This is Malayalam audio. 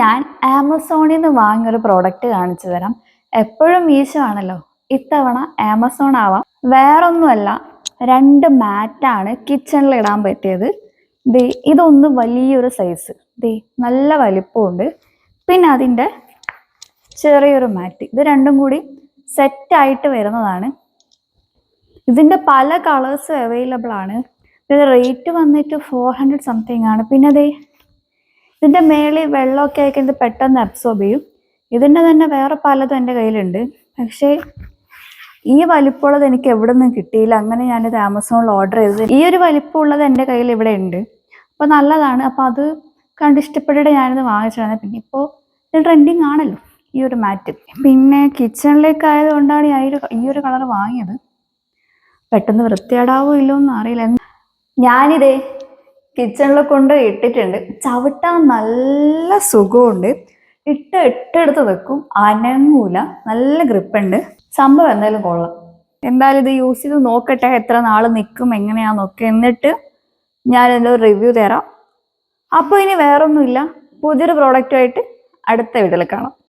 ഞാൻ ആമസോണിൽ നിന്ന് വാങ്ങിയൊരു പ്രോഡക്റ്റ് കാണിച്ചു തരാം. എപ്പോഴും മീശോ ആണല്ലോ, ഇത്തവണ ആമസോൺ ആവാം. വേറൊന്നുമല്ല, 2 മാറ്റാണ് കിച്ചണിൽ ഇടാൻ പറ്റിയത്. ദേ ഇതൊന്ന് വലിയൊരു സൈസ്, ദേ നല്ല വലിപ്പമുണ്ട്. പിന്നെ അതിൻ്റെ ചെറിയൊരു മാറ്റ്, ഇത് രണ്ടും കൂടി സെറ്റായിട്ട് വരുന്നതാണ്. ഇതിൻ്റെ പല കളേഴ്സ് അവൈലബിൾ ആണ്. ഇത് റേറ്റ് വന്നിട്ട് 400 സംതിങ് ആണ്. പിന്നെ അതേ ഇതിൻ്റെ മേളിൽ വെള്ളമൊക്കെ ആയിട്ട് പെട്ടെന്ന് അബ്സോർബ് ചെയ്യും. ഇതിൻ്റെ തന്നെ വേറെ പലതും എൻ്റെ കയ്യിലുണ്ട്, പക്ഷേ ഈ വലിപ്പമുള്ളത് എനിക്ക് എവിടെ നിന്നും കിട്ടിയില്ല. അങ്ങനെ ഞാനിത് ആമസോണിൽ ഓർഡർ ചെയ്തത്. ഈ ഒരു വലിപ്പമുള്ളത് എൻ്റെ കയ്യിൽ ഇവിടെ ഉണ്ട്, അപ്പോൾ നല്ലതാണ്. അപ്പോൾ അത് കണ്ടിഷ്ടപ്പെട്ടിട്ട് ഞാനിത് വാങ്ങിച്ചതാണ്. പിന്നെ ഇപ്പോൾ ഇത് ട്രെൻഡിങ് ആണല്ലോ ഈ ഒരു മാറ്റ്. പിന്നെ കിച്ചണിലേക്ക് ആയതുകൊണ്ടാണ് ഈ ഒരു കളർ വാങ്ങിയത്. പെട്ടെന്ന് വൃത്തികേടാവോ ഇല്ലോന്നും അറിയില്ല. ഞാനിതേ കിച്ചണിൽ കൊണ്ട് ഇട്ടിട്ടുണ്ട്. ചവിട്ടാൻ നല്ല സുഖമുണ്ട്. ഇട്ടെടുത്ത് വെക്കും, അനങ്ങൂല, നല്ല ഗ്രിപ്പുണ്ട്. സംഭവം എന്തായാലും കൊള്ളാം. എന്തായാലും ഇത് യൂസ് ചെയ്ത് നോക്കട്ടെ, എത്ര നാൾ നിൽക്കും എങ്ങനെയാന്നൊക്കെ. എന്നിട്ട് ഞാൻ ഇതിൻ്റെ ഒരു റിവ്യൂ തരാം. അപ്പോൾ ഇനി വേറൊന്നുമില്ല, പുതിയൊരു പ്രോഡക്റ്റുമായിട്ട് അടുത്ത വീഡിയോയിൽ കാണാം.